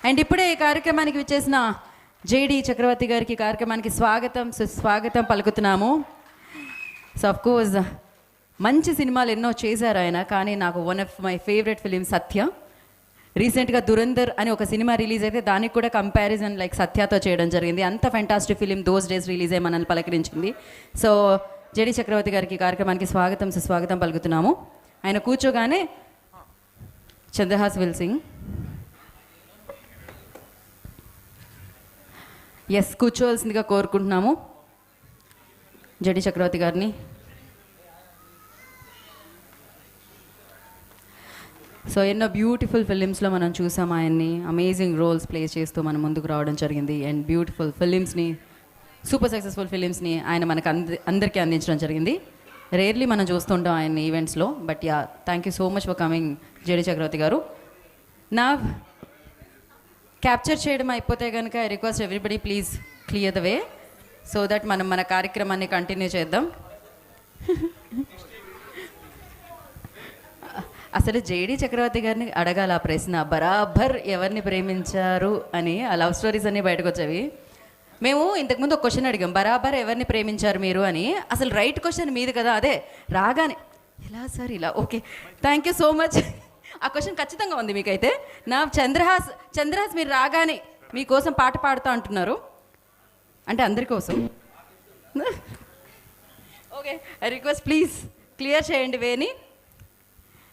And ఇప్పుడే ఈ కార్యక్రమానికి విచ్చేసిన జేడి చక్రవర్తి గారికి కార్యక్రమానికి స్వాగతం సుస్వాగతం పలుకుతున్నాము. సో ఆఫ్ కోర్స్ మంచి సినిమాలు ఎన్నో చేశారు ఆయన, కానీ నాకు one of my favourite film Satya. రీసెంట్గా దురందర్ అని ఒక సినిమా రిలీజ్ అయితే దానికి కూడా కంపారిజన్ లైక్ సత్యతో చేయడం జరిగింది. అంత fantastic film those days release అయ్యి మనల్ని పలకరించింది. సో జేడి చక్రవర్తి గారికి కార్యక్రమానికి స్వాగతం సుస్వాగతం పలుకుతున్నాము. ఆయన కూర్చోగానే చంద్రహాస్ విల్ సింగ్. ఎస్, కూర్చోవలసిందిగా కోరుకుంటున్నాము జేడి చక్రవర్తి గారిని. సో ఎన్నో బ్యూటిఫుల్ ఫిలిమ్స్లో మనం చూసాం ఆయన్ని. అమేజింగ్ రోల్స్ ప్లే చేస్తూ మనం ముందుకు రావడం జరిగింది. అండ్ బ్యూటిఫుల్ ఫిలిమ్స్ని, సూపర్ సక్సెస్ఫుల్ ఫిలిమ్స్ని ఆయన మనకు అందరికీ అందించడం జరిగింది. రేర్లీ మనం చూస్తుంటాం ఆయన్ని ఈవెంట్స్లో. But yeah, thank you so much for coming JD Chakravarthy garu. నా క్యాప్చర్ చేయడం అయిపోతే కనుక I request everybody please clear the way so that మనం మన కార్యక్రమాన్ని కంటిన్యూ చేద్దాం. అసలు జేడి చక్రవర్తి గారిని అడగాల ఆ ప్రశ్న, బరాబర్ ఎవరిని ప్రేమించారు అని. ఆ లవ్ స్టోరీస్ అన్నీ బయటకు వచ్చేవి. మేము ఇంతకుముందు ఒక క్వశ్చన్ అడిగాం, బరాబర్ ఎవరిని ప్రేమించారు మీరు అని. అసలు రైట్ క్వశ్చన్ మీది కదా, అదే రాగానే ఇలా సార్ ఇలా. Okay, thank you so much. ఆ క్వశ్చన్ ఖచ్చితంగా ఉంది మీకైతే. నా చంద్రహాస్ మీరు రాగానే మీకోసం పాట పాడుతూ అంటున్నారు, అంటే అందరి కోసం. Okay, I request please clear చేయండి వేని.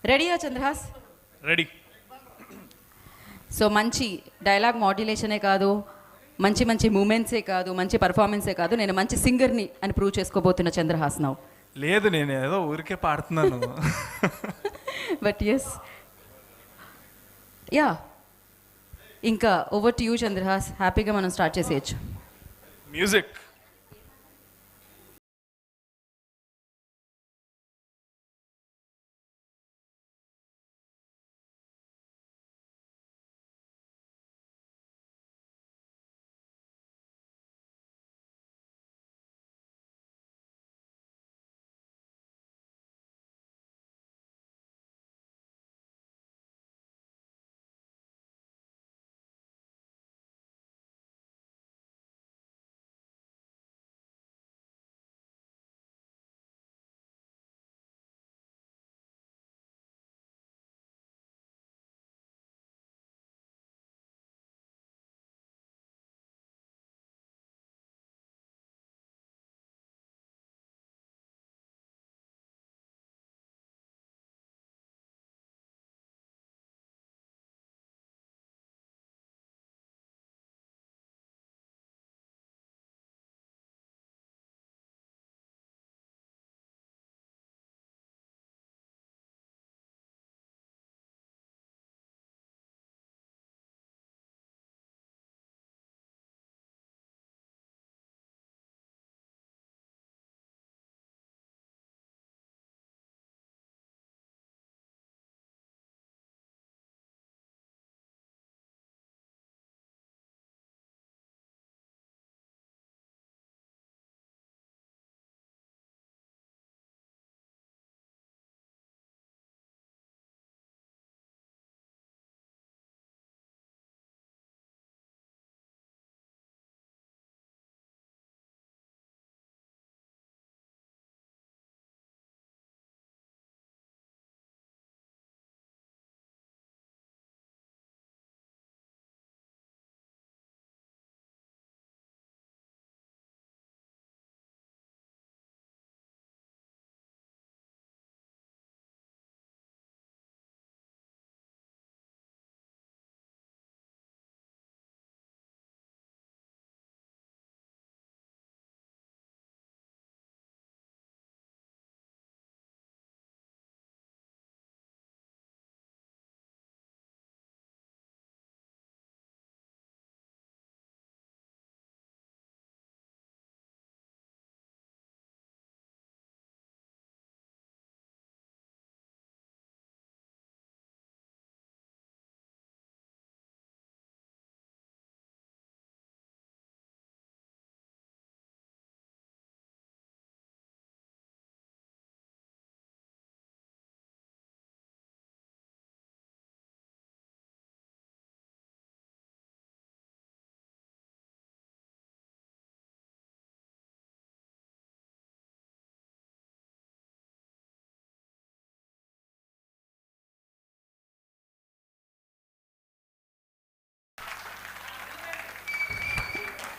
రెడీయా చంద్రహాస్? రెడీ. సో మంచి డైలాగ్ మాడ్యులేషనే కాదు, మంచి మంచి మూమెంట్సే కాదు, మంచి పర్ఫార్మెన్సే కాదు, నేను మంచి సింగర్ని అని ప్రూవ్ చేసుకోబోతున్న చంద్రహాస్ నౌ. లేదు, నేను ఏదో ఊరికే పాడుతున్నాను. బట్ ఎస్, యా, ఇంకా ఓవర్ టు యూ చంద్రహాస్. హ్యాపీగా మనం స్టార్ట్ చేసేయచ్చు. మ్యూజిక్.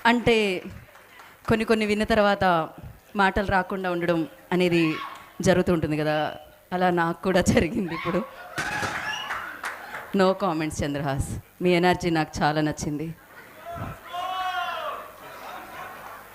అంటే కొన్ని కొన్ని విన్న తర్వాత మాటలు రాకుండా ఉండడం అనేది జరుగుతూ ఉంటుంది కదా, అలా నాకు కూడా జరిగింది ఇప్పుడు. నో కామెంట్స్ చంద్రహాస్, మీ ఎనర్జీ నాకు చాలా నచ్చింది.